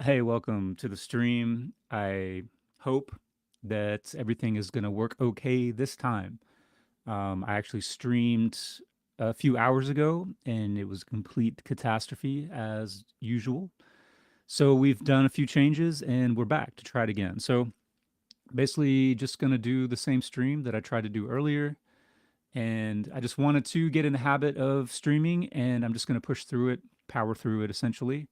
Hey, welcome to the stream. I hope that everything is going to work okay this time. I actually streamed a few hours ago and it was a complete catastrophe as usual. So we've done a few changes and we're back to try it again. So basically, just going to do the same stream that I tried to do earlier. And I just wanted to get in the habit of streaming and I'm just going to push through it, power through it essentially.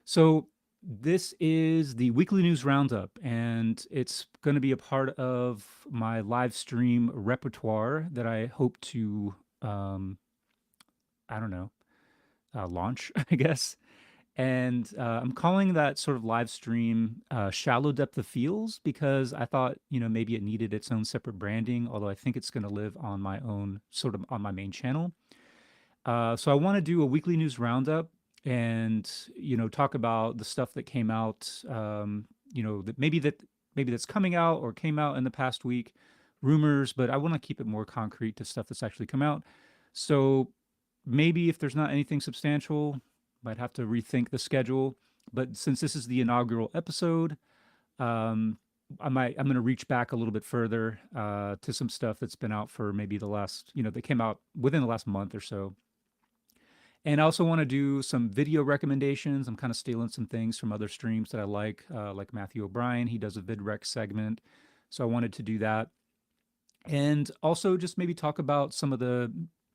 So this is the weekly news roundup, and it's going to be a part of my live stream repertoire that I hope to, um, I don't know, launch, I guess. And I'm calling that sort of live stream shallow depth of feels because I thought, maybe it needed its own separate branding, although I think it's going to live on my own, sort of on my main channel. So I want to do a weekly news roundup and talk about the stuff that came out, that maybe that's coming out or came out in the past week, rumors, but I want to keep it more concrete to stuff that's actually come out. So maybe if there's not anything substantial, might have to rethink the schedule. But since this is the inaugural episode, um, I'm going to reach back a little bit further to some stuff that's been out for maybe the last, that came out within the last month or so. And I also want to do some video recommendations. I'm kind of stealing some things from other streams that I like Matthew O'Brien. He does a VidRec segment. So I wanted to do that. And also just maybe talk about some of the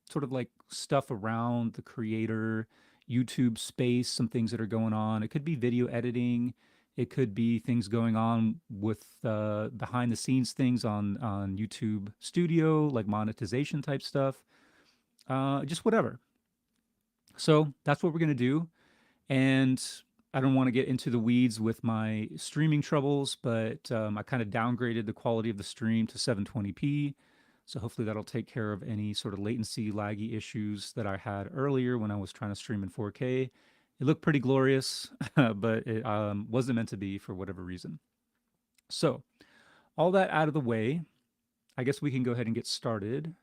sort of like stuff around the creator YouTube space, some things that are going on. It could be video editing. It could be things going on with behind the scenes things on YouTube Studio, like monetization type stuff. Just whatever. So that's what we're going to do. And I don't want to get into the weeds with my streaming troubles, but I kind of downgraded the quality of the stream to 720p. So hopefully that'll take care of any sort of latency laggy issues that I had earlier when I was trying to stream in 4K. It looked pretty glorious, but it wasn't meant to be for whatever reason. So, all that out of the way, I guess we can go ahead and get started.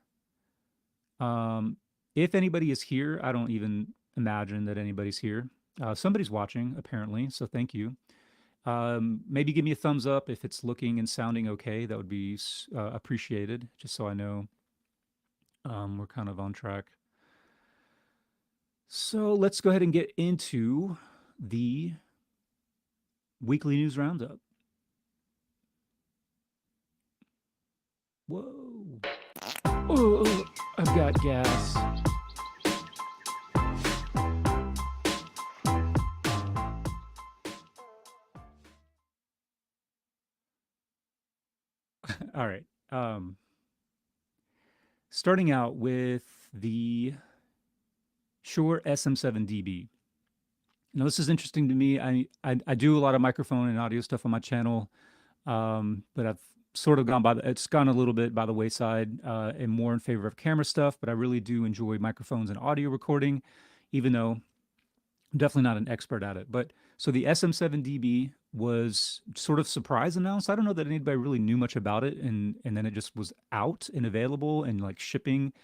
Um, if anybody is here, I don't even imagine that anybody's here. Somebody's watching, apparently, so thank you. Maybe give me a thumbs up if it's looking and sounding okay. That would be appreciated, just so I know we're kind of on track. So let's go ahead and get into the weekly news roundup. Whoa. Oh, I've got gas. All right. Starting out with the Shure SM7DB. Now, this is interesting to me. I do a lot of microphone and audio stuff on my channel, but I've sort of it's gone a little bit by the wayside and more in favor of camera stuff. But I really do enjoy microphones and audio recording, even though I'm definitely not an expert at it. But so the SM7DB was sort of surprise announced. I don't know that anybody really knew much about it, and then it just was out and available and like shipping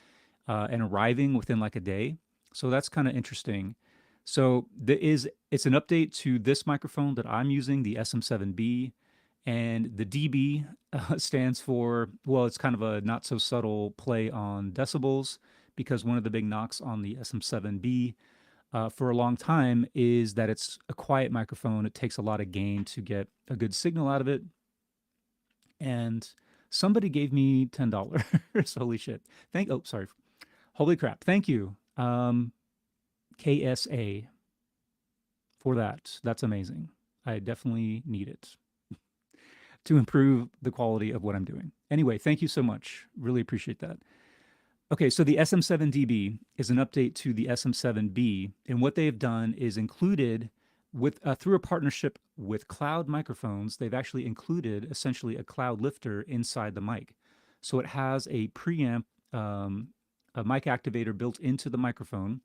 and arriving within like a day. So that's kind of interesting. So it's an update to this microphone that I'm using, the SM7B, and the DB stands for, well, it's kind of a not so subtle play on decibels because one of the big knocks on the SM7B for a long time is that it's a quiet microphone. It takes a lot of gain to get a good signal out of it. And somebody gave me $10. Holy shit. Sorry. Holy crap. Thank you. KSA for that. That's amazing. I definitely need it to improve the quality of what I'm doing. Anyway, thank you so much. Really appreciate that. Okay, so the SM7DB is an update to the SM7B, and what they have done is included with through a partnership with Cloud Microphones, they've actually included essentially a cloud lifter inside the mic. So it has a preamp, a mic activator built into the microphone.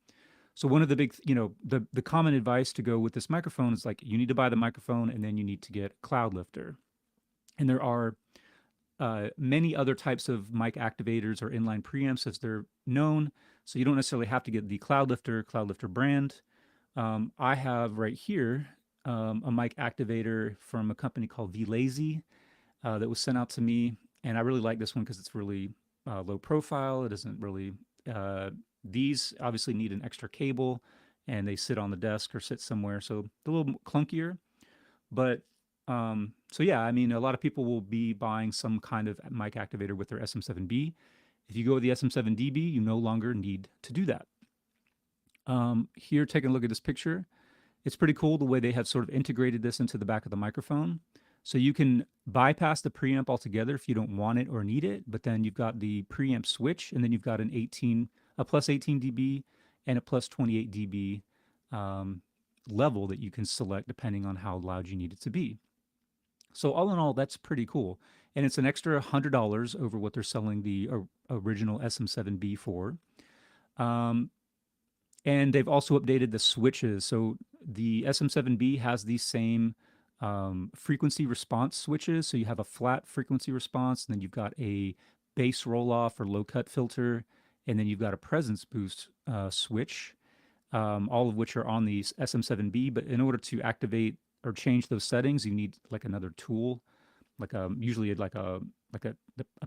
So one of the big, the common advice to go with this microphone is like you need to buy the microphone and then you need to get cloud lifter. And there are many other types of mic activators or inline preamps as they're known. So you don't necessarily have to get the Cloud Lifter brand, I have right here a mic activator from a company called VLazy that was sent out to me, and I really like this one because it's really low profile. It isn't really. Uh, these obviously need an extra cable, and they sit on the desk or sit somewhere, so a little clunkier. But so yeah, I mean, a lot of people will be buying some kind of mic activator with their SM7B. If you go with the SM7DB, you no longer need to do that. Here, taking a look at this picture, it's pretty cool the way they have sort of integrated this into the back of the microphone. So you can bypass the preamp altogether if you don't want it or need it, but then you've got the preamp switch, and then you've got a plus 18 dB and a plus 28 dB um, level that you can select depending on how loud you need it to be. So all in all, that's pretty cool, and it's an extra $100 over what they're selling the original SM7B for. Um, and they've also updated the switches. So the SM7B has these same frequency response switches. So you have a flat frequency response, and then you've got a bass roll off or low cut filter, and then you've got a presence boost switch, all of which are on the SM7B. But in order to activate or change those settings, you need like another tool, like usually like a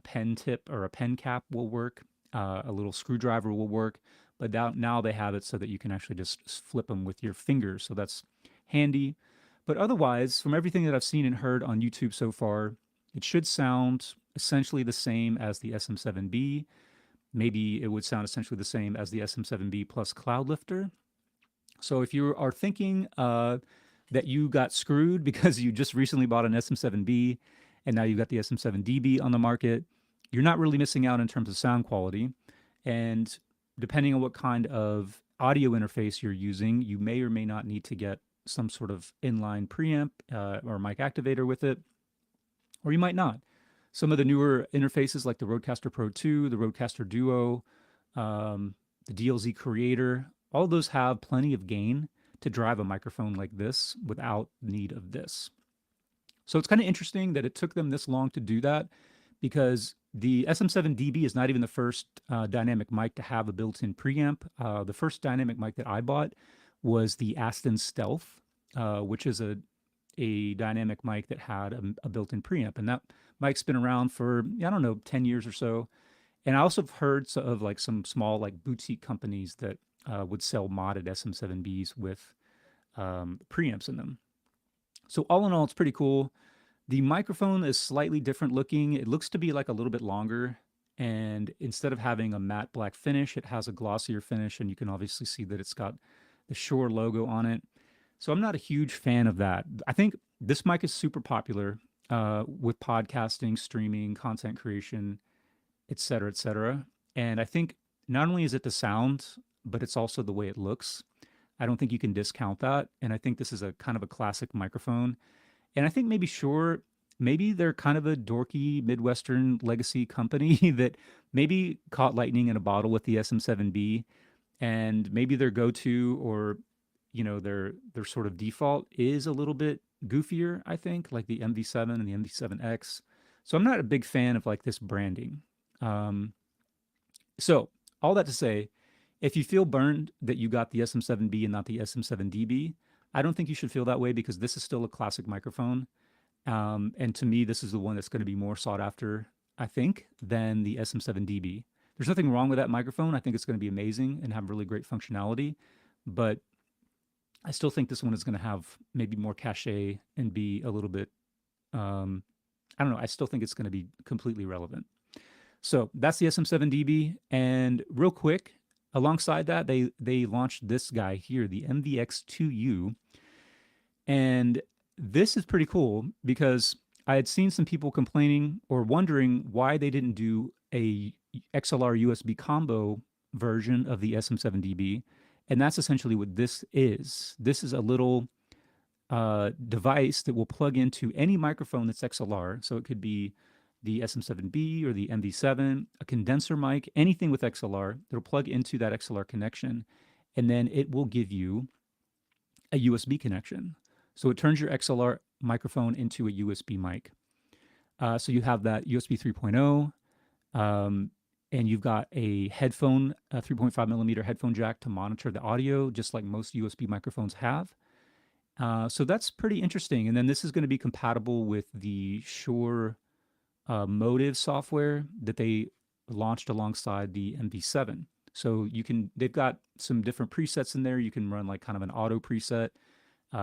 pen tip or a pen cap will work. A little screwdriver will work, but now they have it so that you can actually just flip them with your fingers. So that's handy. But otherwise, from everything that I've seen and heard on YouTube so far, it should sound essentially the same as the SM7B. Maybe it would sound essentially the same as the SM7B plus Cloud Lifter. So if you are thinking that you got screwed because you just recently bought an SM7B and now you've got the SM7DB on the market, you're not really missing out in terms of sound quality. And depending on what kind of audio interface you're using, you may or may not need to get some sort of inline preamp or mic activator with it, or you might not. Some of the newer interfaces like the Rodecaster Pro 2, the Rodecaster Duo, the DLZ Creator, all of those have plenty of gain to drive a microphone like this without need of this. So it's kind of interesting that it took them this long to do that, because the SM7DB is not even the first dynamic mic to have a built-in preamp. The first dynamic mic that I bought was the Aston Stealth, which is a dynamic mic that had a built-in preamp, and that mic's been around for, I don't know, 10 years or so. And I also have heard of like some small like boutique companies that would sell modded SM7Bs with preamps in them. So all in all, it's pretty cool. The microphone is slightly different looking. It looks to be like a little bit longer. And instead of having a matte black finish, it has a glossier finish. And you can obviously see that it's got the Shure logo on it. So I'm not a huge fan of that. I think this mic is super popular with podcasting, streaming, content creation, et cetera, et cetera. And I think not only is it the sound, but it's also the way it looks. I don't think you can discount that. And I think this is a kind of a classic microphone. And I think maybe Shure, maybe they're kind of a dorky Midwestern legacy company that maybe caught lightning in a bottle with the SM7B, and maybe their go-to, or their sort of default is a little bit goofier, I think, like the MV7 and the MV7X. So I'm not a big fan of like this branding. Um, so all that to say, if you feel burned that you got the SM7B and not the SM7DB, I don't think you should feel that way, because this is still a classic microphone. And to me, this is the one that's going to be more sought after, I think, than the SM7DB. There's nothing wrong with that microphone. I think it's going to be amazing and have really great functionality. But I still think this one is going to have maybe more cachet and be a little bit, I don't know, I still think it's going to be completely relevant. So that's the SM7DB. And real quick, alongside that, they launched this guy here, the MVX2U. And this is pretty cool because I had seen some people complaining or wondering why they didn't do a XLR USB combo version of the SM7DB. And that's essentially what this is. This is a little device that will plug into any microphone that's XLR. So it could be the SM7B or the MV7, a condenser mic, anything with XLR that'll plug into that XLR connection. And then it will give you a USB connection. So it turns your XLR microphone into a USB mic. So you have that USB 3.0. and you've got a headphone, a 3.5 millimeter headphone jack to monitor the audio, just like most USB microphones have. So that's pretty interesting. And then this is going to be compatible with the Shure Motive software that they launched alongside the MV7. So they've got some different presets in there. You can run like kind of an auto preset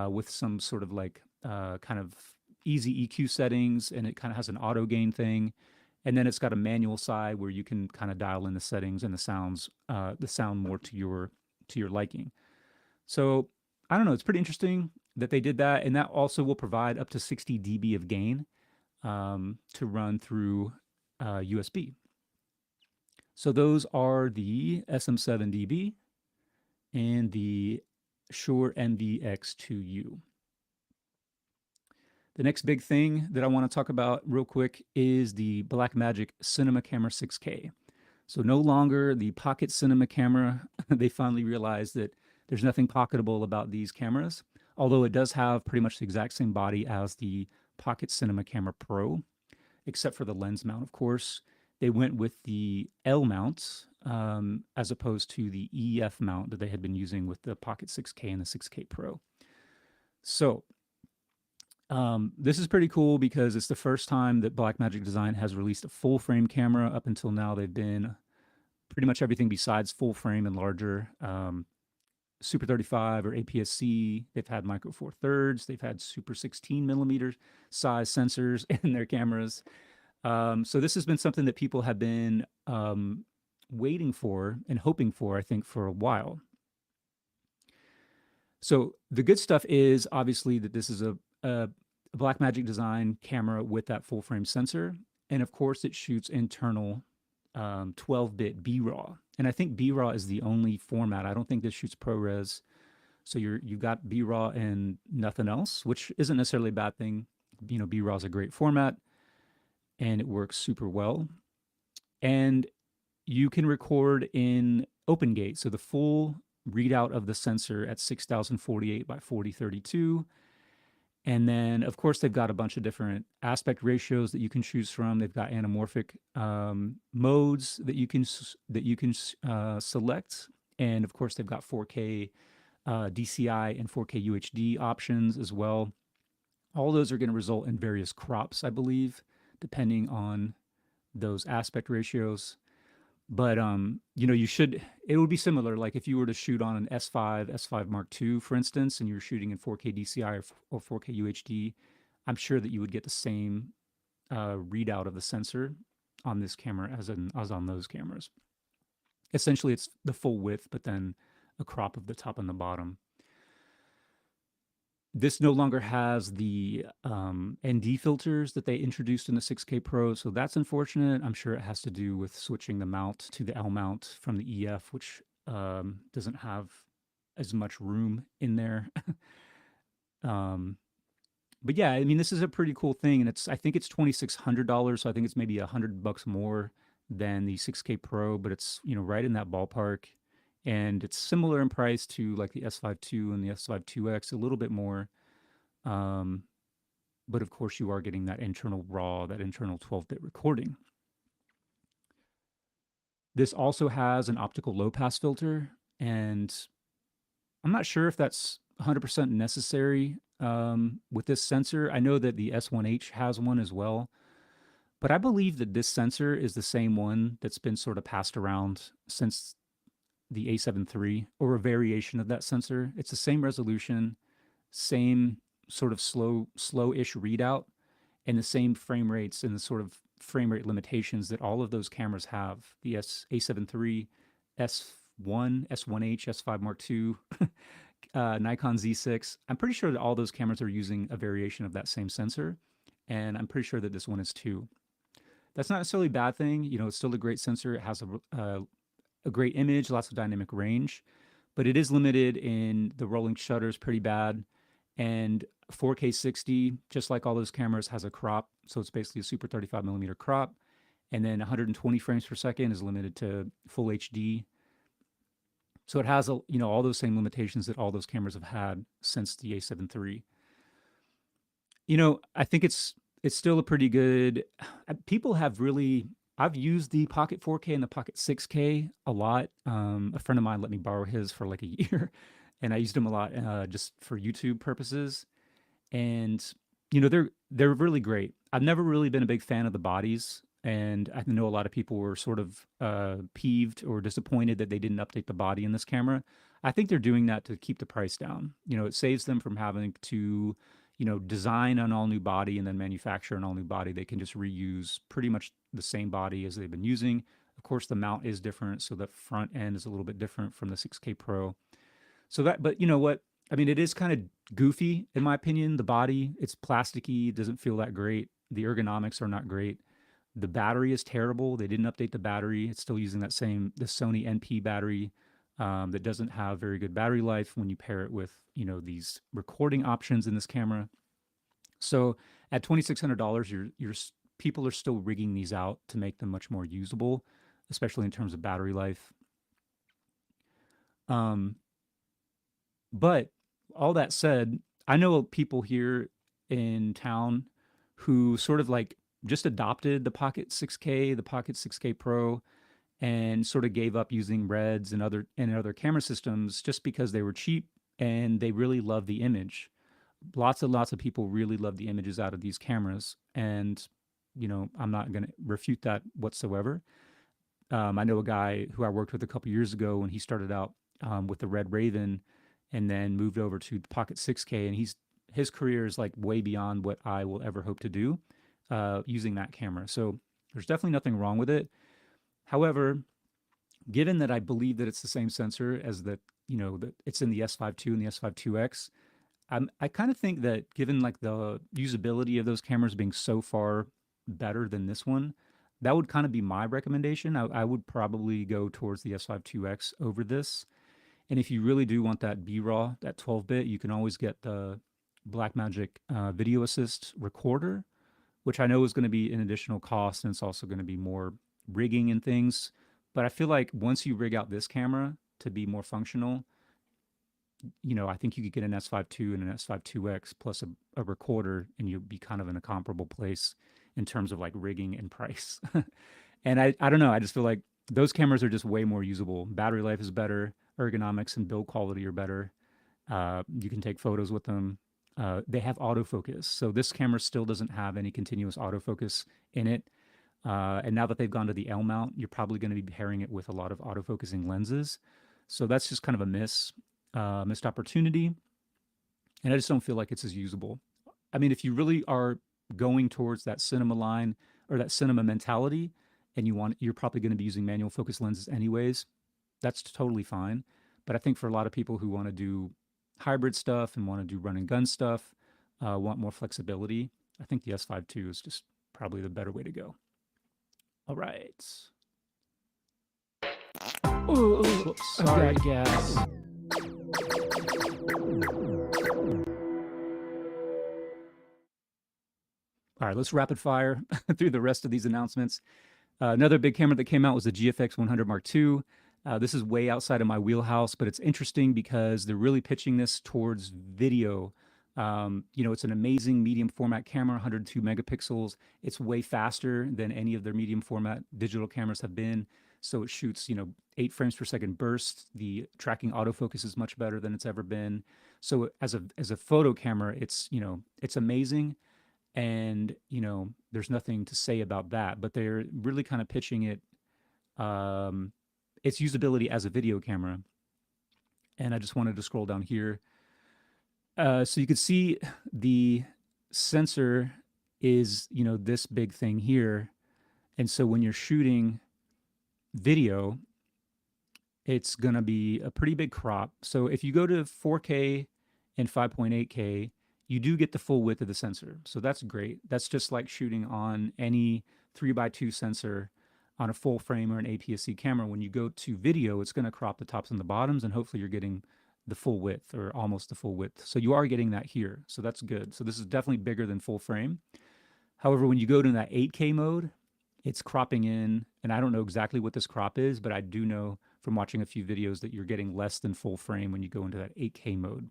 with some sort of like kind of easy EQ settings, and it kind of has an auto gain thing. And then it's got a manual side where you can kind of dial in the settings and the sound more to your liking. So I don't know. It's pretty interesting that they did that, and that also will provide up to 60 dB of gain to run through USB. So those are the SM7DB and the Shure MVX2U. The next big thing that I want to talk about real quick is the Blackmagic Cinema Camera 6K. So no longer the pocket cinema camera. They finally realized that there's nothing pocketable about these cameras, although it does have pretty much the exact same body as the Pocket Cinema Camera Pro, except for the lens mount, of course. They went with the L mount as opposed to the EF mount that they had been using with the Pocket 6K and the 6K Pro. So this is pretty cool because it's the first time that Blackmagic Design has released a full frame camera. Up until now, they've been pretty much everything besides full frame and larger. Super 35 or APS-C. They've had micro four thirds. They've had super 16 millimeter size sensors in their cameras. So this has been something that people have been waiting for and hoping for, I think, for a while. So the good stuff is obviously that this is a Blackmagic Design camera with that full frame sensor. And of course, it shoots internal 12-bit BRAW. And I think BRAW is the only format. I don't think this shoots ProRes. So you've got BRAW and nothing else, which isn't necessarily a bad thing. You know, BRAW is a great format and it works super well. And you can record in OpenGate. So the full readout of the sensor at 6048 by 4032. And then, of course, they've got a bunch of different aspect ratios that you can choose from. They've got anamorphic modes that you can select, and of course, they've got 4K DCI and 4K UHD options as well. All those are going to result in various crops, I believe, depending on those aspect ratios. But you know, it would be similar. Like if you were to shoot on an S5 Mark II, for instance, and you were shooting in 4K DCI or 4K UHD, I'm sure that you would get the same readout of the sensor on this camera as on those cameras. Essentially, it's the full width, but then a crop of the top and the bottom. This no longer has the ND filters that they introduced in the 6K Pro, so that's unfortunate. I'm sure it has to do with switching the mount to the L mount from the EF, which doesn't have as much room in there. But yeah, I mean, this is a pretty cool thing, and I think it's $2,600, so I think it's maybe $100 more than the 6K Pro, but it's, you know, right in that ballpark. And it's similar in price to like the S5 II and the S5 IIX, a little bit more. But of course, you are getting that internal RAW, that internal 12-bit recording. This also has an optical low-pass filter, and I'm not sure if that's 100% necessary with this sensor. I know that the S1H has one as well, but I believe that this sensor is the same one that's been sort of passed around since the A7 III, or a variation of that sensor. It's the same resolution, same sort of slow-ish readout, and the same frame rates and the sort of frame rate limitations that all of those cameras have. The A7 III, S1, S1H, S5 Mark II, Nikon Z6. I'm pretty sure that all those cameras are using a variation of that same sensor, and I'm pretty sure that this one is too. That's not necessarily a bad thing. You know, it's still a great sensor. It has a great image, lots of dynamic range, but it is limited in the rolling shutters pretty bad. And 4K 60, just like all those cameras, has a crop. So it's basically a super 35 millimeter crop. And then 120 frames per second is limited to full HD. So it has, you know, all those same limitations that all those cameras have had since the A7 III. You know, I think it's still a pretty good. People have really I've used the Pocket 4K and the Pocket 6K a lot. A friend of mine let me borrow his for like a year, and I used them a lot just for YouTube purposes. And they're really great. I've never really been a big fan of the bodies, and I know a lot of people were sort of peeved or disappointed that they didn't update the body in this camera. I think they're doing that to keep the price down. It saves them from having to, design an all new body and then manufacture an all new body. They can just reuse pretty much the same body as they've been using. Of course, the mount is different, so the front end is a little bit different from the 6K Pro. But you know what? I mean, it is kind of goofy in my opinion. The body, it's plasticky, doesn't feel that great. The ergonomics are not great. The battery is terrible. They didn't update the battery. It's still using the Sony NP battery that doesn't have very good battery life when you pair it with, these recording options in this camera. So at $2,600, people are still rigging these out to make them much more usable, especially in terms of battery life. Um, But all that said, I know people here in town who sort of like just adopted the Pocket 6K, the Pocket 6K Pro, and sort of gave up using Reds and other camera systems just because they were cheap and they really love the image. Lots and lots of people really love the images out of these cameras, and I'm not going to refute that whatsoever. I know a guy who I worked with a couple years ago when he started out with the Red Raven, and then moved over to the Pocket 6K, and his career is like way beyond what I will ever hope to do using that camera. So there's definitely nothing wrong with it. However, given that I believe that it's the same sensor as that it's in the S5 II and the S5 IIX, I kind of think that given like the usability of those cameras being so far better than this one, that would kind of be my recommendation. I would probably go towards the S5 IIX over this. And if you really do want that B-RAW, that 12-bit, you can always get the Blackmagic Video Assist recorder, which I know is going to be an additional cost, and it's also going to be more rigging and things. But I feel like once you rig out this camera to be more functional, I think you could get an S5 II and an S5 IIX plus a recorder, and you'd be kind of in a comparable place in terms of like rigging and price. And I don't know. I just feel like those cameras are just way more usable. Battery life is better. Ergonomics and build quality are better. You can take photos with them. They have autofocus. So this camera still doesn't have any continuous autofocus in it. And now that they've gone to the L mount, you're probably going to be pairing it with a lot of autofocusing lenses. So that's just kind of a missed opportunity. And I just don't feel like it's as usable. I mean, if you really are going towards that cinema line or that cinema mentality, and you're probably going to be using manual focus lenses anyways, that's totally fine. But I think for a lot of people who want to do hybrid stuff and want to do run and gun stuff, want more flexibility, I think the S5 II is just probably the better way to go. All right. Ooh, Whoops, I've sorry. got gas. All right, let's rapid fire through the rest of these announcements. Another big camera that came out was the GFX 100 Mark II. This is way outside of my wheelhouse, but it's interesting because they're really pitching this towards video. It's an amazing medium format camera, 102 megapixels. It's way faster than any of their medium format digital cameras have been. So it shoots, 8 frames per second bursts. The tracking autofocus is much better than it's ever been. So as a photo camera, it's amazing, and there's nothing to say about that. But they're really kind of pitching its usability as a video camera. And I just wanted to scroll down here, so you could see the sensor is this big thing here. And so when you're shooting video, it's going to be a pretty big crop. So if you go to 4K and 5.8K, you do get the full width of the sensor. So that's great. That's just like shooting on any 3x2 sensor on a full frame or an APS-C camera. When you go to video, it's going to crop the tops and the bottoms, and hopefully you're getting the full width or almost the full width. So you are getting that here. So that's good. So this is definitely bigger than full frame. However, when you go to that 8K mode, it's cropping in, and I don't know exactly what this crop is, but I do know from watching a few videos that you're getting less than full frame when you go into that 8K mode.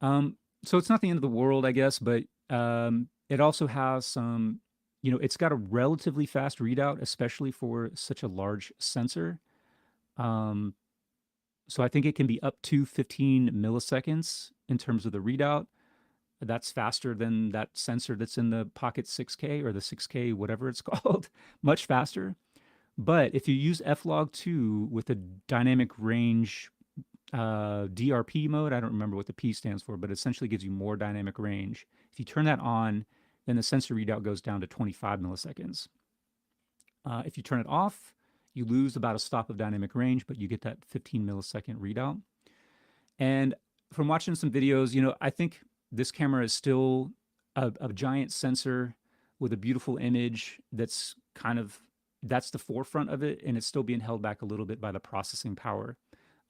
So it's not the end of the world, I guess, but it also has some It's got a relatively fast readout, especially for such a large sensor. Um, so I think it can be up to 15 milliseconds in terms of the readout. That's faster than that sensor that's in the Pocket 6K or the 6K, whatever it's called, much faster. But if you use F-Log2 with a dynamic range DRP mode, I don't remember what the P stands for, but essentially gives you more dynamic range. If you turn that on, then the sensor readout goes down to 25 milliseconds. If you turn it off, you lose about a stop of dynamic range, but you get that 15 millisecond readout. And from watching some videos, I think this camera is still a giant sensor with a beautiful image that's the forefront of it, and it's still being held back a little bit by the processing power.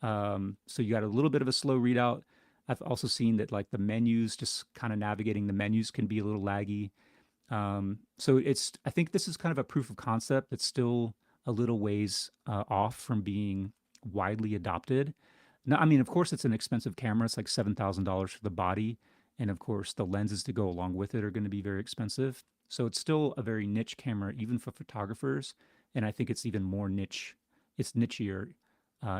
So you got a little bit of a slow readout. I've also seen that like the menus, just kind of navigating the menus can be a little laggy. I think this is kind of a proof of concept that's still a little ways off from being widely adopted. Now, I mean, of course, it's an expensive camera. It's like $7,000 for the body. And of course, the lenses to go along with it are going to be very expensive. So it's still a very niche camera, even for photographers. And I think it's even more niche. It's nichier,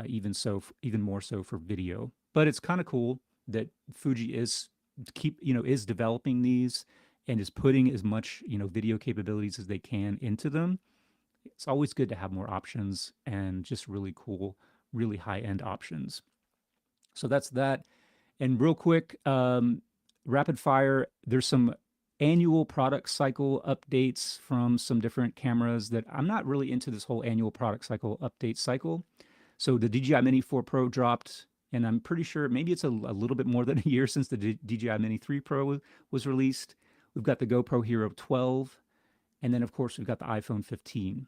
even more so for video. But it's kind of cool that Fuji is developing these and is putting as much, video capabilities as they can into them. It's always good to have more options and just really cool, really high end options. So that's that. And real quick, rapid fire, there's some annual product cycle updates from some different cameras that I'm not really into this whole annual product cycle update cycle. So the DJI Mini 4 Pro dropped, and I'm pretty sure maybe it's a little bit more than a year since the DJI Mini 3 Pro was released. We've got the GoPro Hero 12, and then of course we've got the iPhone 15.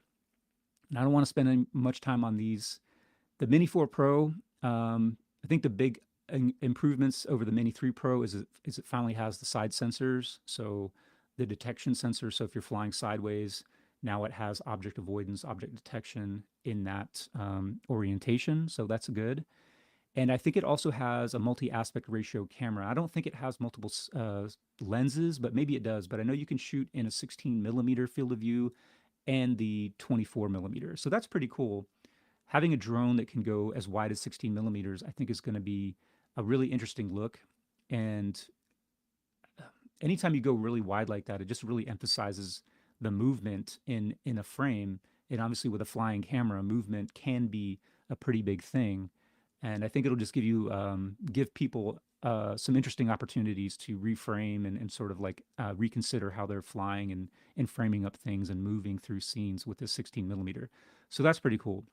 And I don't want to spend much time on these. The Mini 4 Pro, I think the big improvements over the Mini 3 Pro is it finally has the side sensors, so the detection sensor. So if you're flying sideways, now it has object avoidance, object detection in that orientation. So that's good. And I think it also has a multi-aspect ratio camera. I don't think it has multiple lenses, but maybe it does. But I know you can shoot in a 16 millimeter field of view and the 24 millimeter. So that's pretty cool. Having a drone that can go as wide as 16 millimeters, I think is going to be a really interesting look. And anytime you go really wide like that, it just really emphasizes the movement in a frame. And obviously, with a flying camera, movement can be a pretty big thing. And I think it'll just give people some interesting opportunities to reframe and sort of like reconsider how they're flying and framing up things and moving through scenes with this 16 millimeter. So that's pretty cool.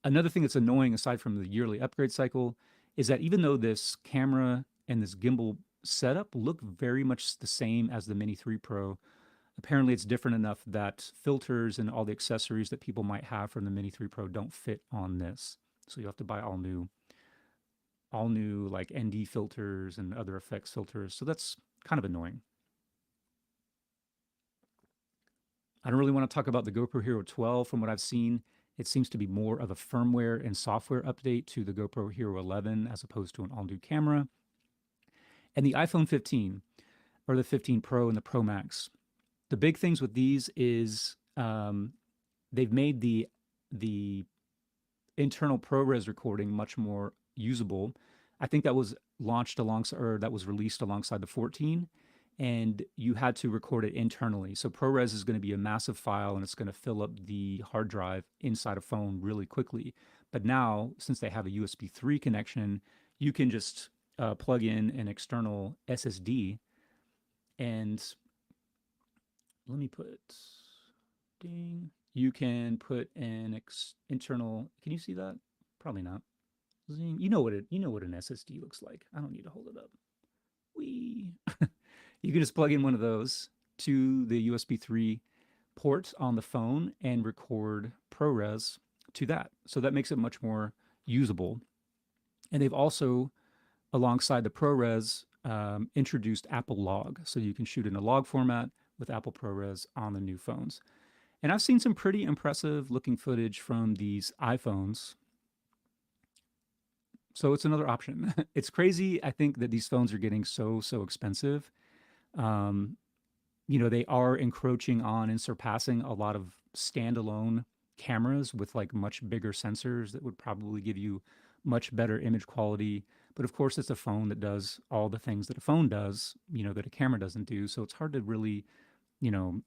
Another thing that's annoying aside from the yearly upgrade cycle is that even though this camera and this gimbal setup look very much the same as the Mini 3 Pro, apparently it's different enough that filters and all the accessories that people might have from the Mini 3 Pro don't fit on this. So you have to buy all new like ND filters and other effects filters. So that's kind of annoying. I don't really want to talk about the GoPro Hero 12. From what I've seen, it seems to be more of a firmware and software update to the GoPro Hero 11 as opposed to an all new camera. And the iPhone 15 or the 15 Pro and the Pro Max. The big things with these is they've made the internal ProRes recording much more usable. I think that was released alongside the 14, and you had to record it internally. So ProRes is going to be a massive file, and it's going to fill up the hard drive inside a phone really quickly. But now, since they have a USB 3 connection, you can just plug in an external SSD, and let me put ding. You can put an internal. Can you see that? Probably not. Zing. You know what an SSD looks like. I don't need to hold it up. Wee. You can just plug in one of those to the USB 3 port on the phone and record ProRes to that. So that makes it much more usable. And they've also, alongside the ProRes, introduced Apple Log. So you can shoot in a log format with Apple ProRes on the new phones. And I've seen some pretty impressive looking footage from these iPhones. So it's another option. It's crazy. I think that these phones are getting so expensive. Um, they are encroaching on and surpassing a lot of standalone cameras with like much bigger sensors that would probably give you much better image quality. But of course, it's a phone that does all the things that a phone does, that a camera doesn't do. So it's hard to really, you know,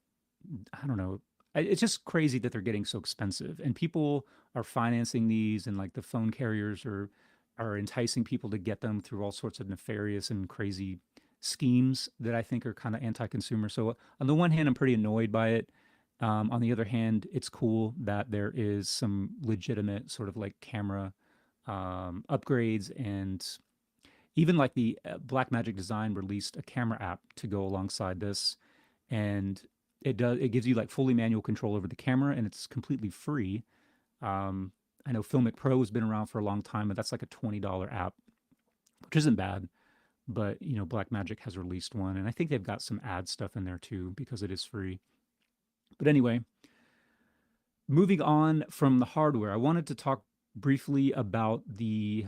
I don't know. It's just crazy that they're getting so expensive, and people are financing these, and like the phone carriers are enticing people to get them through all sorts of nefarious and crazy schemes that I think are kind of anti-consumer. So on the one hand, I'm pretty annoyed by it. On the other hand, it's cool that there is some legitimate sort of like camera upgrades, and even like the Blackmagic Design released a camera app to go alongside this, and it gives you like fully manual control over the camera, and it's completely free. Um, I know Filmic Pro has been around for a long time, but that's like a $20 app, which isn't bad. But Blackmagic has released one, and I think they've got some ad stuff in there too because it is free. But anyway, moving on from the hardware, I wanted to talk briefly about the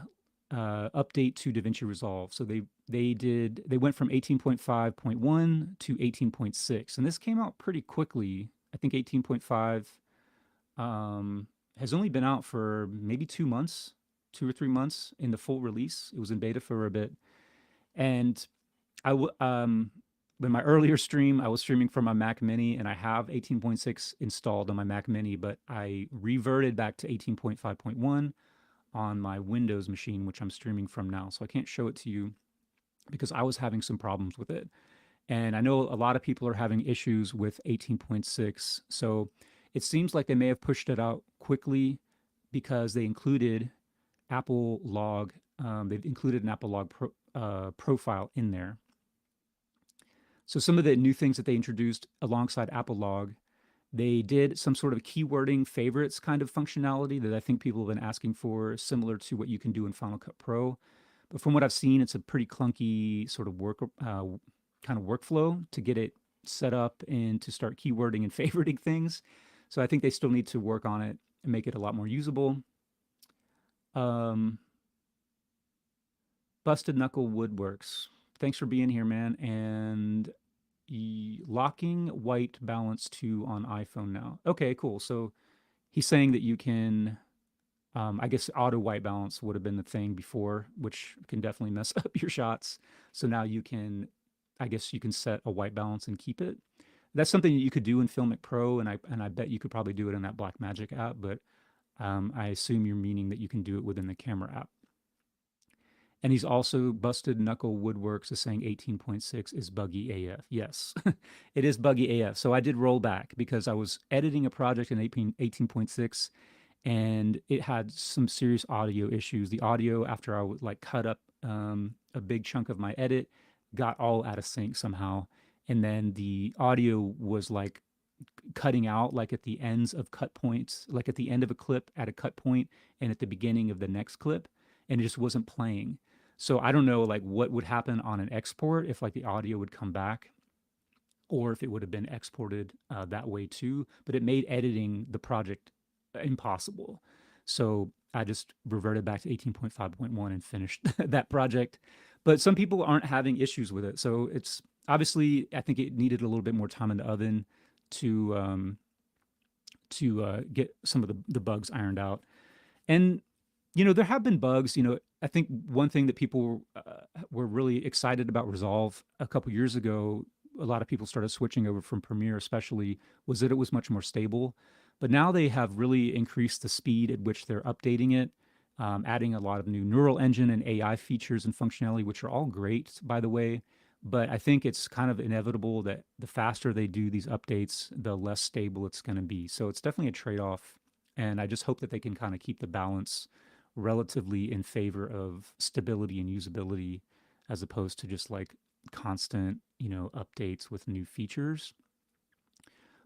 update to DaVinci Resolve. So they went from 18.5.1 to 18.6, and this came out pretty quickly. I think 18.5 has only been out for maybe 2 months, 2 or 3 months in the full release. It was in beta for a bit, and I in my earlier stream, I was streaming from my Mac Mini, and I have 18.6 installed on my Mac Mini, but I reverted back to 18.5.1 on my Windows machine, which I'm streaming from now. So I can't show it to you because I was having some problems with it. And I know a lot of people are having issues with 18.6. So it seems like they may have pushed it out quickly because they included Apple Log. They've included an Apple Log profile in there. So some of the new things that they introduced alongside Apple Log, they did some sort of keywording favorites kind of functionality that I think people have been asking for, similar to what you can do in Final Cut Pro. But from what I've seen, it's a pretty clunky sort of kind of workflow to get it set up and to start keywording and favoriting things. So I think they still need to work on it and make it a lot more usable. Um, Busted Knuckle Woodworks. Thanks for being here, man. And locking white balance to on iPhone now. Okay, cool. So he's saying that you can, I guess auto white balance would have been the thing before, which can definitely mess up your shots. So now you can, I guess you can set a white balance and keep it. That's something that you could do in Filmic Pro, and I bet you could probably do it in that Blackmagic app. But I assume you're meaning that you can do it within the camera app. And he's also Busted Knuckle Woodworks is saying 18.6 is buggy AF. Yes, it is buggy AF. So I did roll back because I was editing a project in 18.6, and it had some serious audio issues. The audio, after I would like cut up a big chunk of my edit, got all out of sync somehow. And then the audio was like cutting out like at the ends of cut points, like at the end of a clip at a cut point and at the beginning of the next clip, and it just wasn't playing. So I don't know like what would happen on an export if like the audio would come back or if it would have been exported that way too, but it made editing the project impossible. So I just reverted back to 18.5.1 and finished that project. But some people aren't having issues with it. So it's obviously, I think it needed a little bit more time in the oven to get some of the bugs ironed out. And there have been bugs. I think one thing that people were really excited about Resolve a couple years ago, a lot of people started switching over from Premiere, especially, was that it was much more stable. But now they have really increased the speed at which they're updating it, adding a lot of new neural engine and AI features and functionality, which are all great, by the way. But I think it's kind of inevitable that the faster they do these updates, the less stable it's going to be. So it's definitely a trade-off. And I just hope that they can kind of keep the balance relatively in favor of stability and usability as opposed to just like constant, updates with new features.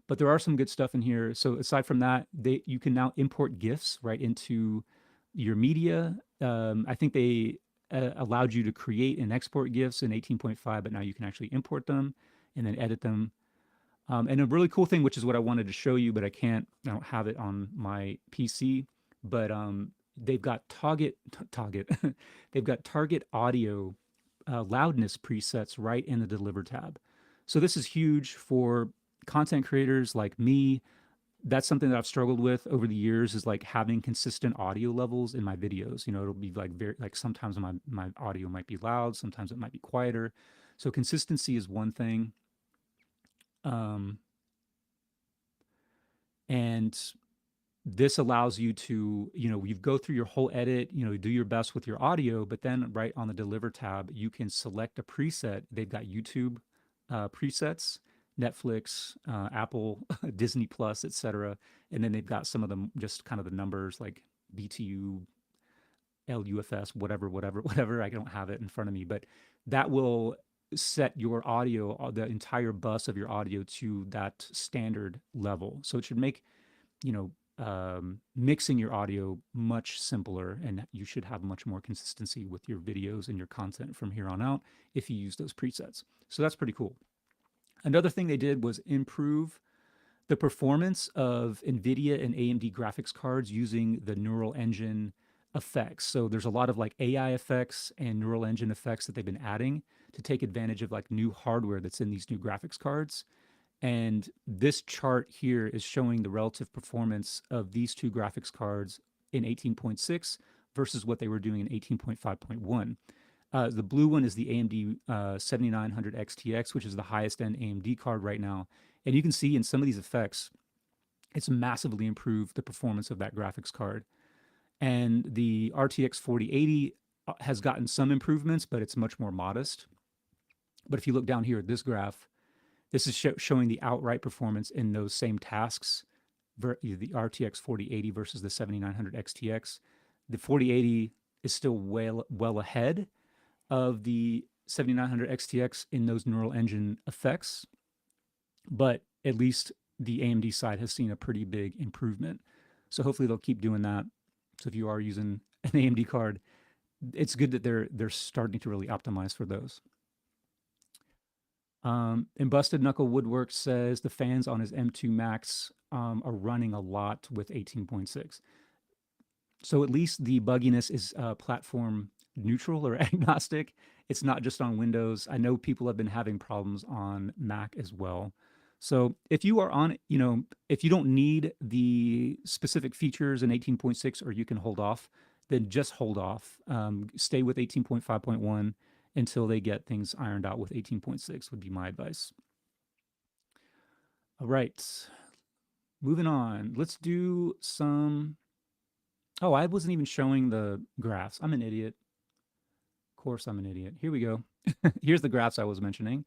But there are some good stuff in here. So aside from that, you can now import GIFs right into your media. I think they allowed you to create and export GIFs in 18.5, but now you can actually import them and then edit them. And a really cool thing, which is what I wanted to show you, but I don't have it on my PC, but they've got they've got target audio loudness presets right in the deliver tab. So this is huge for content creators like me. That's something that I've struggled with over the years, is like having consistent audio levels in my videos. It'll be like very, like sometimes my audio might be loud, sometimes it might be quieter. So consistency is one thing. Um, and this allows you to, you go through your whole edit, do your best with your audio, but then right on the deliver tab, you can select a preset. They've got YouTube presets, Netflix, Apple, Disney Plus, etc. And then they've got some of them, just kind of the numbers like BTU, LUFS, whatever, whatever, whatever. I don't have it in front of me, but that will set your audio, the entire bus of your audio, to that standard level. So it should make, you know, mixing your audio much simpler, and you should have much more consistency with your videos and your content from here on out if you use those presets. So that's pretty cool. Another thing they did was improve the performance of NVIDIA and AMD graphics cards using the neural engine effects. So there's a lot of like AI effects and neural engine effects that they've been adding to take advantage of like new hardware that's in these new graphics cards. And this chart here is showing the relative performance of these two graphics cards in 18.6 versus what they were doing in 18.5.1. The blue one is the AMD 7900 XTX, which is the highest end AMD card right now. And you can see in some of these effects, it's massively improved the performance of that graphics card. And the RTX 4080 has gotten some improvements, but it's much more modest. But if you look down here at this graph, this is showing the outright performance in those same tasks, the RTX 4080 versus the 7900 XTX. The 4080 is still well ahead of the 7900 XTX in those neural engine effects, but at least the AMD side has seen a pretty big improvement. So hopefully they'll keep doing that. So if you are using an AMD card, it's good that they're starting to really optimize for those. And Busted Knuckle Woodwork says the fans on his M2 Max are running a lot with 18.6. So at least the bugginess is platform neutral or agnostic. It's not just on Windows. I know people have been having problems on Mac as well. So if you are on, if you don't need the specific features in 18.6, or you can hold off, then just hold off. Stay with 18.5.1 until they get things ironed out with 18.6 would be my advice. All right, moving on. Let's do some. Oh, I wasn't even showing the graphs. I'm an idiot. Of course, I'm an idiot. Here we go. Here's the graphs I was mentioning.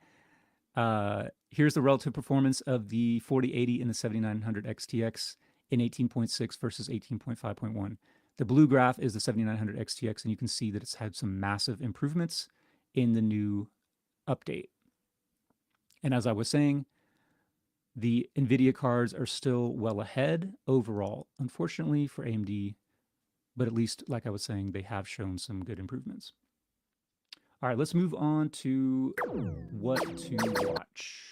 Here's the relative performance of the 4080 and the 7900 XTX in 18.6 versus 18.5.1. The blue graph is the 7900 XTX, and you can see that it's had some massive improvements in the new update. And as I was saying, the NVIDIA cards are still well ahead overall, unfortunately for AMD, but at least, like I was saying, they have shown some good improvements. All right, let's move on to what to watch.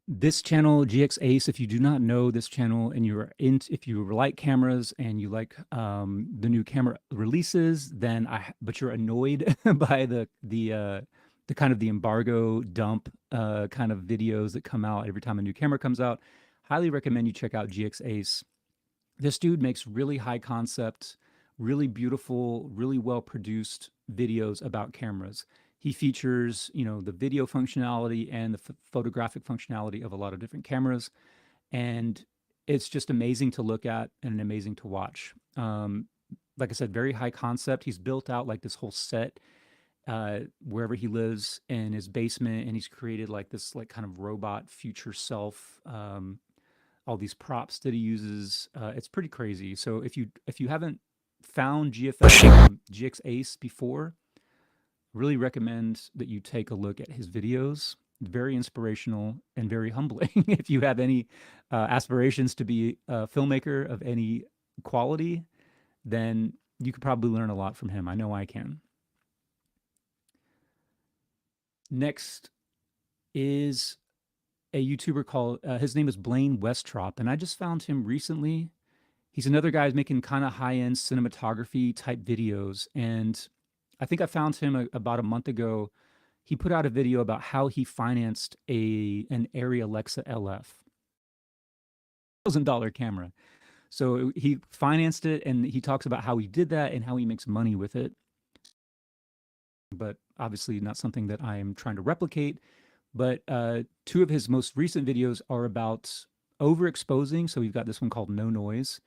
This channel, GX Ace, if you do not know this channel and if you like cameras and you like the new camera releases, but you're annoyed by the kind of the embargo dump kind of videos that come out every time a new camera comes out, highly recommend you check out GX Ace. This dude makes really high concept, really beautiful, really well produced videos about cameras. He features, the video functionality and the photographic functionality of a lot of different cameras, and it's just amazing to look at and amazing to watch. Like I said, very high concept. He's built out like this whole set wherever he lives in his basement, and he's created like this like kind of robot future self. All these props that he uses, it's pretty crazy. So if you haven't found GX Ace before, really recommend that you take a look at his videos. Very inspirational and very humbling. If you have any aspirations to be a filmmaker of any quality, then you could probably learn a lot from him. I know I can. Next is a YouTuber called his name is Blaine Westrop, and I just found him recently. He's another guy who's making kind of high-end cinematography type videos, and I think I found him about a month ago. He put out a video about how he financed a an Arri Alexa LF $1,000 camera. So he financed it, and he talks about how he did that and how he makes money with it. But obviously, not something that I am trying to replicate. But two of his most recent videos are about overexposing. So we've got this one called No Noise,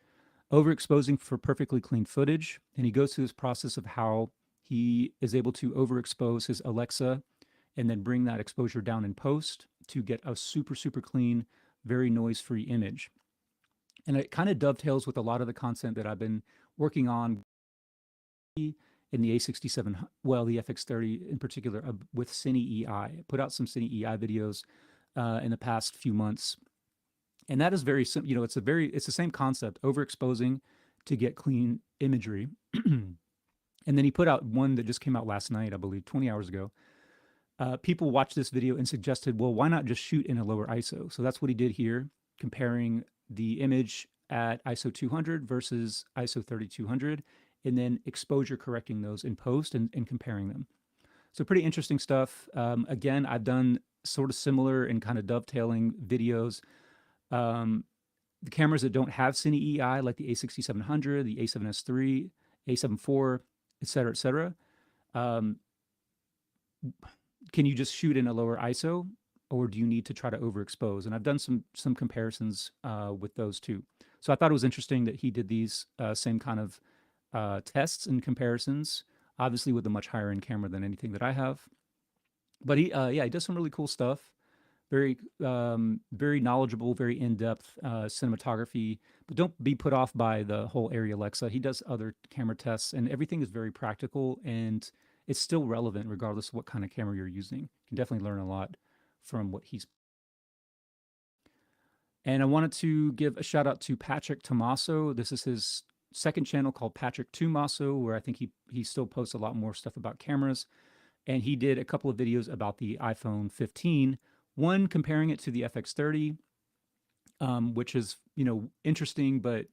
overexposing for perfectly clean footage. And he goes through this process of how he is able to overexpose his Alexa and then bring that exposure down in post to get a super, super clean, very noise free image. And it kind of dovetails with a lot of the content that I've been working on in the A67, well, the FX30 in particular, with Cine EI. I put out some Cine EI videos in the past few months, and that is very you know, it's the same concept, overexposing to get clean imagery. And then he put out one that just came out last night, I believe, 20 hours ago. People watched this video and suggested, well, why not just shoot in a lower ISO? So that's what he did here, comparing the image at ISO 200 versus ISO 3200, and then exposure correcting those in post and comparing them. So pretty interesting stuff. Again, I've done sort of similar and kind of dovetailing videos. Um, the cameras that don't have Cine EI, like the A6700, the A7S3, A7 IV, et cetera, et cetera. Um, can you just shoot in a lower ISO, or do you need to try to overexpose? And I've done some comparisons with those two. So I thought it was interesting that he did these same kind of tests and comparisons, obviously with a much higher end camera than anything that I have. But yeah, he does some really cool stuff. Very, very knowledgeable, very in-depth cinematography. But don't be put off by the whole Arri Alexa. He does other camera tests, and everything is very practical, and it's still relevant regardless of what kind of camera you're using. You can definitely learn a lot from what he's. And I wanted to give a shout out to Patrick Tomaso. This is his second channel called Patrick Tomaso, where I think he still posts a lot more stuff about cameras. And he did a couple of videos about the iPhone 15, one comparing it to the FX30, which is, you know, interesting. But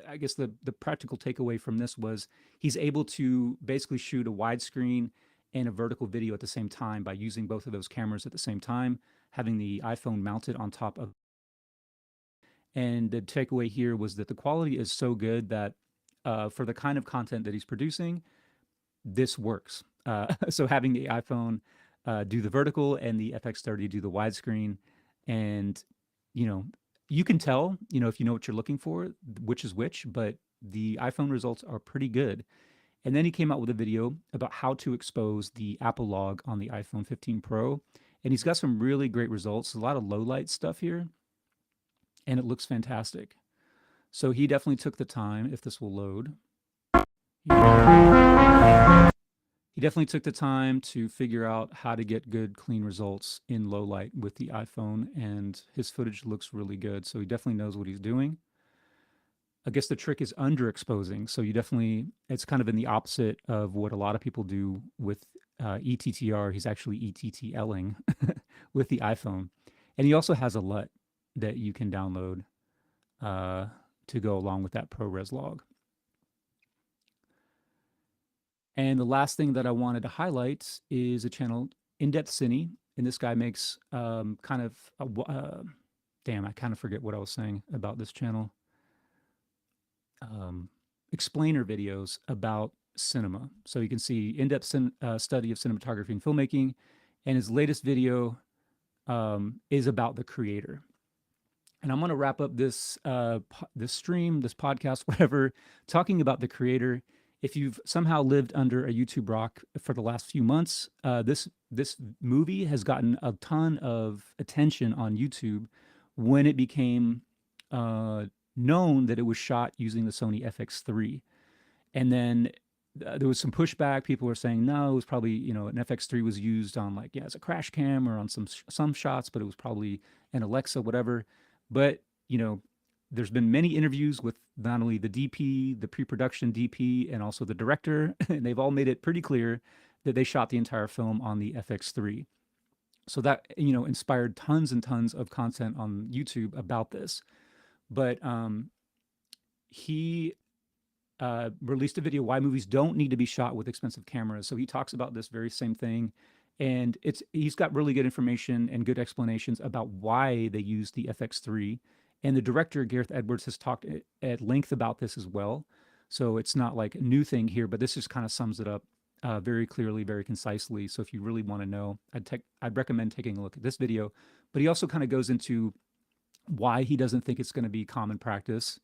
I guess the practical takeaway from this was he's able to basically shoot a widescreen and a vertical video at the same time by using both of those cameras at the same time, having the iPhone mounted on top of. And the takeaway here was that the quality is so good that for the kind of content that he's producing, this works. So having the iPhone do the vertical and the FX30 do the widescreen, and you know, you can tell, you know, if you know what you're looking for, which is which. But the iPhone results are pretty good. And then he came out with a video about how to expose the Apple log on the iPhone 15 Pro, and he's got some really great results. A lot of low light stuff here, and it looks fantastic. So he definitely took the time. If this will load. He definitely took the time to figure out how to get good, clean results in low light with the iPhone, and his footage looks really good. So he definitely knows what he's doing. I guess the trick is underexposing. So it's kind of in the opposite of what a lot of people do with ETTR. He's actually ETTLing with the iPhone. And he also has a LUT that you can download to go along with that ProRes log. And the last thing that I wanted to highlight is a channel, In-Depth Cine, and this guy makes kind of damn, I kind of forget what I was saying about this channel. Explainer videos about cinema. So you can see in-depth study of cinematography and filmmaking, and his latest video is about the creator. And I'm going to wrap up this this stream, this podcast, whatever, talking about the creator. If you've somehow lived under a YouTube rock for the last few months, this movie has gotten a ton of attention on YouTube when it became known that it was shot using the Sony FX3. And then there was some pushback. People were saying, no, it was probably, you know, an FX3 was used on, like, yeah, as a crash cam or on some shots, but it was probably an Alexa, whatever. But, you know, there's been many interviews with not only the DP, the pre-production DP, and also the director, and they've all made it pretty clear that they shot the entire film on the FX3. So that, inspired tons and tons of content on YouTube about this. But he released a video why movies don't need to be shot with expensive cameras. So he talks about this very same thing, and he's got really good information and good explanations about why they use the FX3. And the director Gareth Edwards has talked at length about this as well. So it's not like a new thing here, but this just kind of sums it up very clearly, very concisely. So if you really want to know, I'd recommend taking a look at this video. But he also kind of goes into why he doesn't think it's going to be common practice,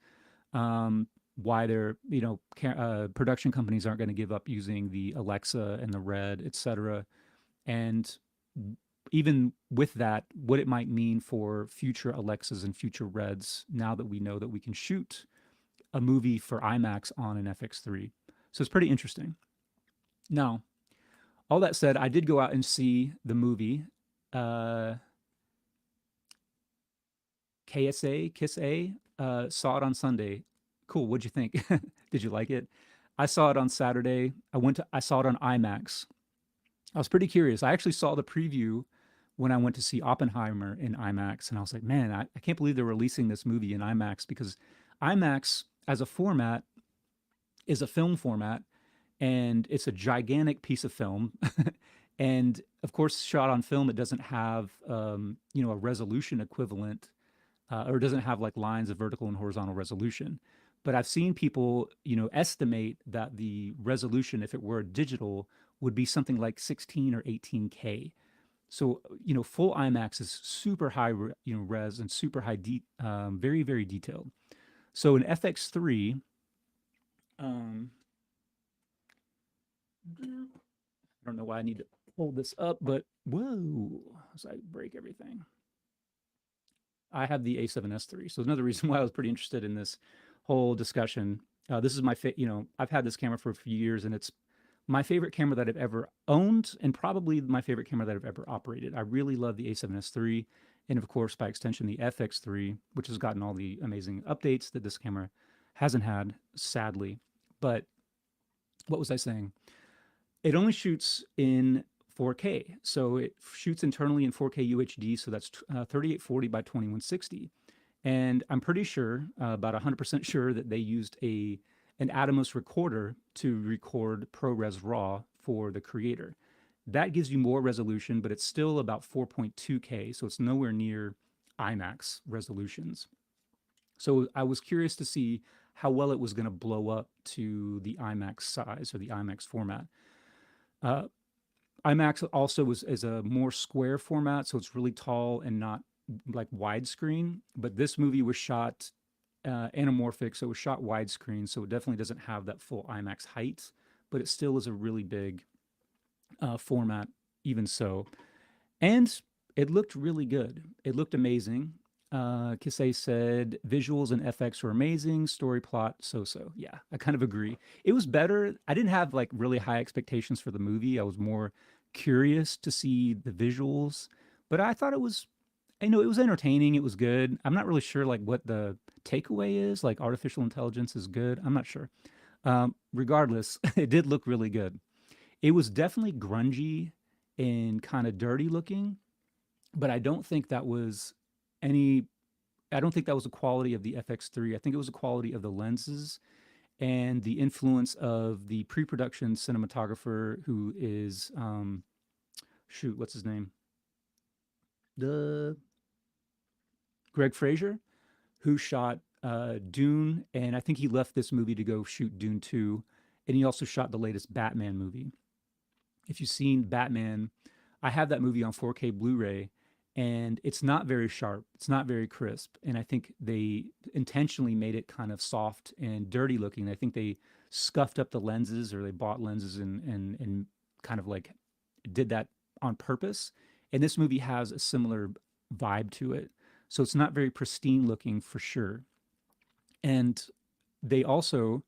why they're, production companies aren't going to give up using the Alexa and the Red, et cetera. And even with that, what it might mean for future Alexas and future Reds now that we know that we can shoot a movie for IMAX on an FX3. So it's pretty interesting. Now, all that said, I did go out and see the movie KSA, Kiss A. Saw it on Sunday. Cool. What'd you think? Did you like it? I saw it on Saturday. I saw it on IMAX. I was pretty curious. I actually saw the preview when I went to see Oppenheimer in IMAX, and I was like, man, I can't believe they're releasing this movie in IMAX, because IMAX as a format is a film format, and it's a gigantic piece of film. And of course, shot on film, it doesn't have, a resolution equivalent, or it doesn't have like lines of vertical and horizontal resolution. But I've seen people, estimate that the resolution, if it were digital, would be something like 16 or 18K. So, full IMAX is super high, res and super high, very, very detailed. So in FX3, um, I don't know why I need to hold this up, but whoa, as I break everything. I have the A7S III. So another reason why I was pretty interested in this whole discussion. This is I've had this camera for a few years, and it's my favorite camera that I've ever owned, and probably my favorite camera that I've ever operated. I really love the A7S III, and of course, by extension, the FX3, which has gotten all the amazing updates that this camera hasn't had, sadly. But what was I saying? It only shoots in 4K. So it shoots internally in 4K UHD. So that's 3840 by 2160. And I'm pretty sure, about 100% sure, that they used an Atomos recorder to record ProRes RAW for the creator. That gives you more resolution, but it's still about 4.2K. So it's nowhere near IMAX resolutions. So I was curious to see how well it was going to blow up to the IMAX size or the IMAX format. Uh, IMAX also is a more square format, so it's really tall and not like widescreen. But this movie was shot anamorphic, so it was shot widescreen, so it definitely doesn't have that full IMAX height, but it still is a really big format, even so. And it looked really good. It looked amazing. Kisei said visuals and FX were amazing. Story plot, so. Yeah, I kind of agree. It was better. I didn't have like really high expectations for the movie. I was more curious to see the visuals, but I thought it was, it was entertaining. It was good. I'm not really sure like what the takeaway is. Like artificial intelligence is good. I'm not sure. Regardless, it did look really good. It was definitely grungy and kind of dirty looking, but any I don't think that was the quality of the FX3. I think it was the quality of the lenses and the influence of the pre-production cinematographer who is shoot, what's his name? The Greg Fraser, who shot Dune, and I think he left this movie to go shoot Dune 2, and he also shot the latest Batman movie. If you've seen Batman, I have that movie on 4K Blu-ray, and it's not very sharp. It's not very crisp, and I think they intentionally made it kind of soft and dirty looking. I think they scuffed up the lenses, or they bought lenses and kind of like did that on purpose. And this movie has a similar vibe to it, so it's not very pristine looking for sure. And they also,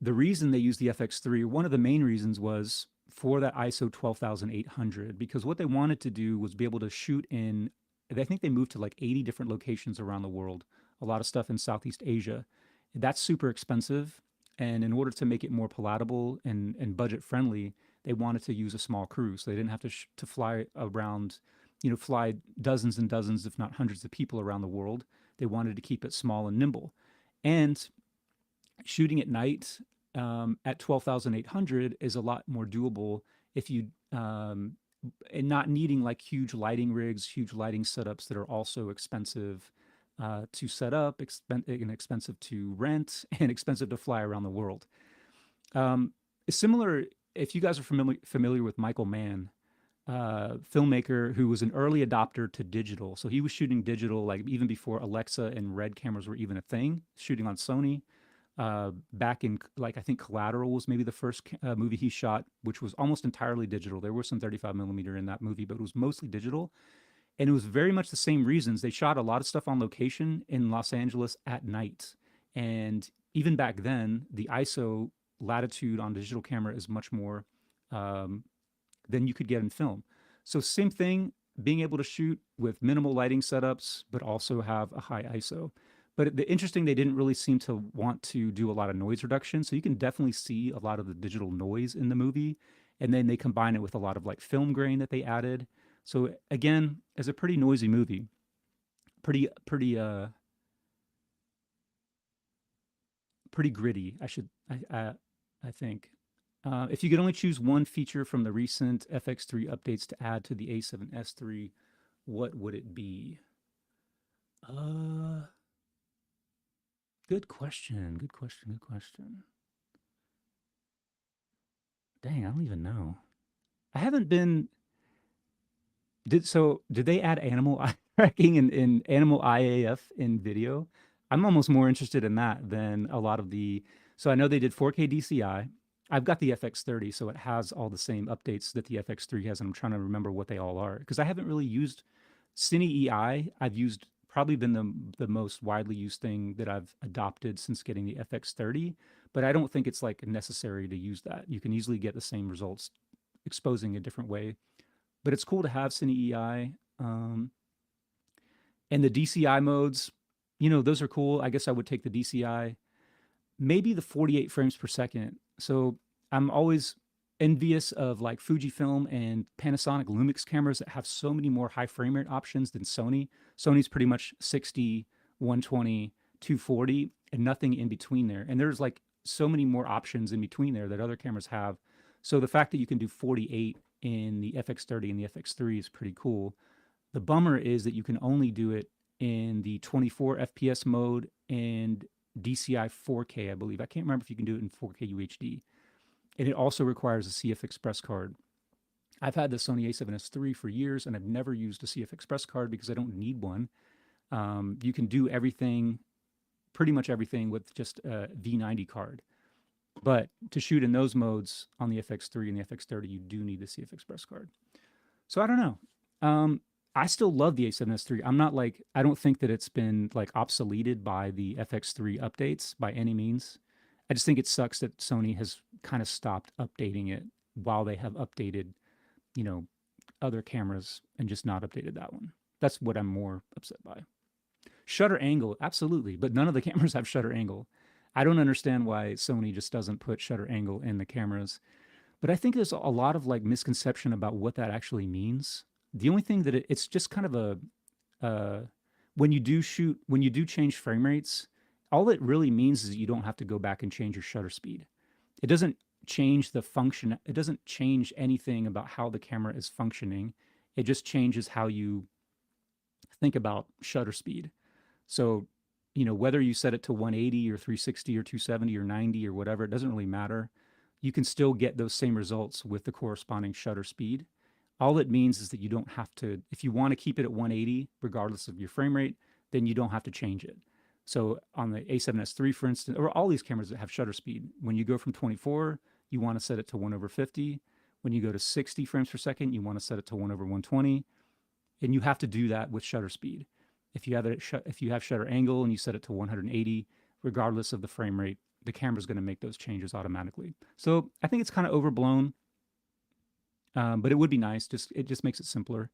the reason they used the FX3, one of the main reasons was for that ISO 12,800, because what they wanted to do was be able to shoot in, I think they moved to like 80 different locations around the world, a lot of stuff in Southeast Asia. That's super expensive. And in order to make it more palatable and budget friendly, they wanted to use a small crew, so they didn't have to fly around, fly dozens and dozens, if not hundreds of people around the world. They wanted to keep it small and nimble. And shooting at night at 12,800 is a lot more doable if you and not needing like huge lighting rigs, huge lighting setups that are also expensive to set up, and expensive to rent, and expensive to fly around the world. Um, Similar, if you guys are familiar with Michael Mann, filmmaker who was an early adopter to digital. So he was shooting digital like even before Alexa and Red cameras were even a thing, shooting on Sony. Back in like I think Collateral was maybe the first movie he shot, which was almost entirely digital. There were some 35 millimeter in that movie, but it was mostly digital. And it was very much the same reasons. They shot a lot of stuff on location in Los Angeles at night. And even back then, the ISO latitude on digital camera is much more um, than you could get in film. So same thing, being able to shoot with minimal lighting setups, but also have a high ISO. But the interesting, they didn't really seem to want to do a lot of noise reduction. So you can definitely see a lot of the digital noise in the movie. And then they combine it with a lot of like film grain that they added. So again, it's a pretty noisy movie. Pretty gritty, I think. If you could only choose one feature from the recent FX3 updates to add to the A7S III, what would it be? Uh, Good question. Good question. Good question. Dang, I don't even know. I haven't been. Did they add animal eye tracking and animal IAF in video? I'm almost more interested in that than a lot of the. So I know they did 4K DCI. I've got the FX30, so it has all the same updates that the FX3 has, and I'm trying to remember what they all are because I haven't really used Cine EI. I've used probably been the most widely used thing that I've adopted since getting the FX30, but I don't think it's like necessary to use that. You can easily get the same results exposing a different way, but it's cool to have Cine EI. And the DCI modes, those are cool. I guess I would take the DCI, maybe the 48 frames per second. So I'm always envious of like Fujifilm and Panasonic Lumix cameras that have so many more high frame rate options than Sony. Sony's pretty much 60, 120, 240, and nothing in between there. And there's like so many more options in between there that other cameras have. So the fact that you can do 48 in the FX30 and the FX3 is pretty cool. The bummer is that you can only do it in the 24 FPS mode and DCI 4K, I believe. I can't remember if you can do it in 4K UHD. And it also requires a CF Express card. I've had the Sony A7S III for years, and I've never used a CF Express card because I don't need one. You can do everything, pretty much everything, with just a V90 card. But to shoot in those modes on the FX3 and the FX30, you do need the CF Express card. So I don't know. I still love the A7S III. I'm not like, I don't think that it's been like obsoleted by the FX3 updates by any means. I just think it sucks that Sony has kind of stopped updating it while they have updated, you know, other cameras and just not updated that one. That's what I'm more upset by. Shutter angle, absolutely, but none of the cameras have shutter angle. I don't understand why Sony just doesn't put shutter angle in the cameras. But I think there's a lot of like misconception about what that actually means. The only thing that it's just kind of uh, when you do change frame rates, all it really means is you don't have to go back and change your shutter speed. It doesn't change the function. It doesn't change anything about how the camera is functioning. It just changes how you think about shutter speed. So, whether you set it to 180 or 360 or 270 or 90 or whatever, it doesn't really matter. You can still get those same results with the corresponding shutter speed. All it means is that you don't have to, if you want to keep it at 180, regardless of your frame rate, then you don't have to change it. So on the A7S III, for instance, or all these cameras that have shutter speed, when you go from 24, you want to set it to 1 over 50. When you go to 60 frames per second, you want to set it to 1 over 120. And you have to do that with shutter speed. If you have shutter angle and you set it to 180, regardless of the frame rate, the camera's going to make those changes automatically. So I think it's kind of overblown, but it would be nice. It just makes it simpler.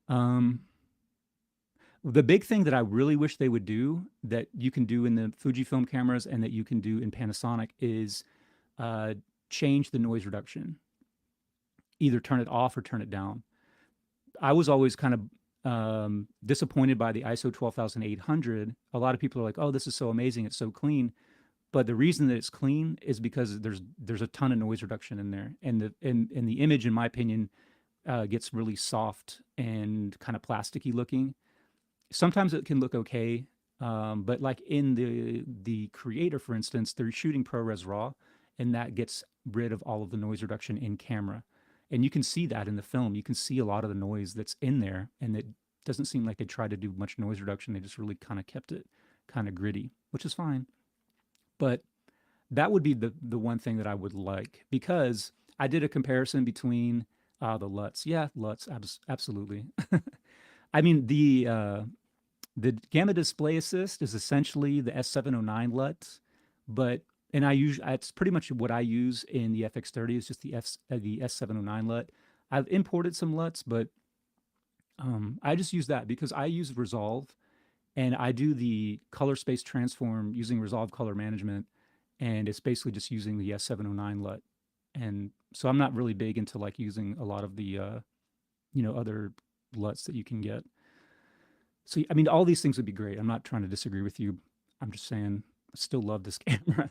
Um, the big thing that I really wish they would do that you can do in the Fujifilm cameras and that you can do in Panasonic is change the noise reduction, either turn it off or turn it down. I was always kind of disappointed by the ISO 12800. A lot of people are like, "Oh, this is so amazing! It's so clean." But the reason that it's clean is because there's a ton of noise reduction in there, and the image, in my opinion, gets really soft and kind of plasticky looking. Sometimes it can look okay, but like in the creator, for instance, they're shooting ProRes RAW, and that gets rid of all of the noise reduction in camera, and you can see that in the film. You can see a lot of the noise that's in there, and it doesn't seem like they tried to do much noise reduction. They just really kind of kept it kind of gritty, which is fine. But that would be the one thing that I would like, because I did a comparison between the LUTs. Yeah, LUTs, absolutely. I mean, the gamma display assist is essentially the S709 LUT, but and I use it's pretty much what I use in the FX30 is just the S709 LUT. I've imported some LUTs, but I just use that because I use Resolve, and I do the color space transform using Resolve Color Management, and it's basically just using the S709 LUT. And so I'm not really big into like using a lot of the other LUTs that you can get. So I mean, all these things would be great. I'm not trying to disagree with you. I'm just saying I still love this camera.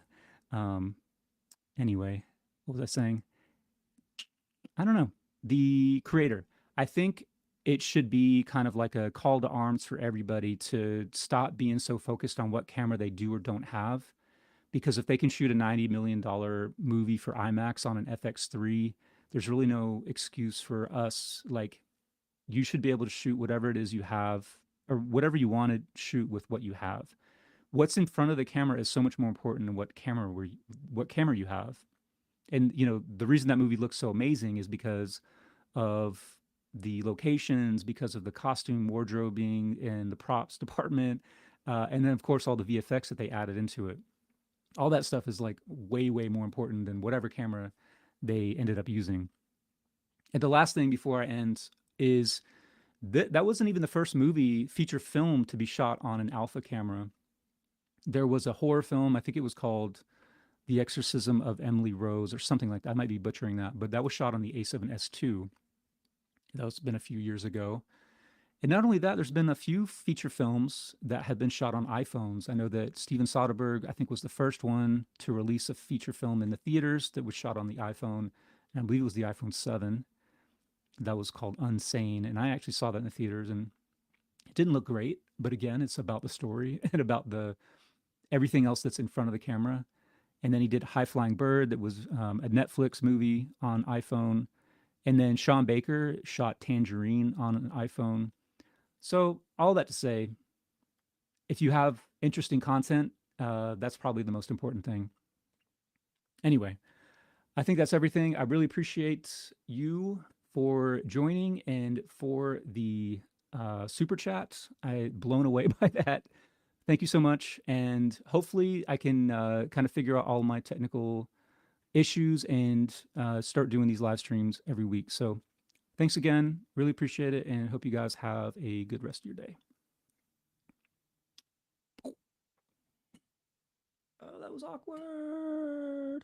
um, anyway, what was I saying? I don't know. The creator. I think it should be kind of like a call to arms for everybody to stop being so focused on what camera they do or don't have. Because if they can shoot a $90 million movie for IMAX on an FX3, there's really no excuse for us. Like, you should be able to shoot whatever it is you have, or whatever you want to shoot with what you have. What's in front of the camera is so much more important than what camera you have. And the reason that movie looks so amazing is because of the locations, because of the costume wardrobing and the props department, and then of course all the VFX that they added into it. All that stuff is like way, way more important than whatever camera they ended up using. And the last thing before I end is that wasn't even the first movie feature film to be shot on an alpha camera. There was a horror film, I think it was called The Exorcism of Emily Rose or something like that. I might be butchering that, but that was shot on the A7S2. That was been a few years ago. And not only that, there's been a few feature films that have been shot on iPhones. I know that Steven Soderbergh, I think, was the first one to release a feature film in the theaters that was shot on the iPhone. And I believe it was the iPhone 7. That was called Unsane. And I actually saw that in the theaters, and it didn't look great. But again, it's about the story and about the everything else that's in front of the camera. And then he did High Flying Bird, that was a Netflix movie on iPhone. And then Sean Baker shot Tangerine on an iPhone. So all that to say, if you have interesting content, that's probably the most important thing. Anyway, I think that's everything. I really appreciate you for joining and for the super chat. I blown away by that. Thank you so much, and hopefully I can kind of figure out all my technical issues and start doing these live streams every week. So thanks again. Really appreciate it, and hope you guys have a good rest of your day. Oh, that was awkward.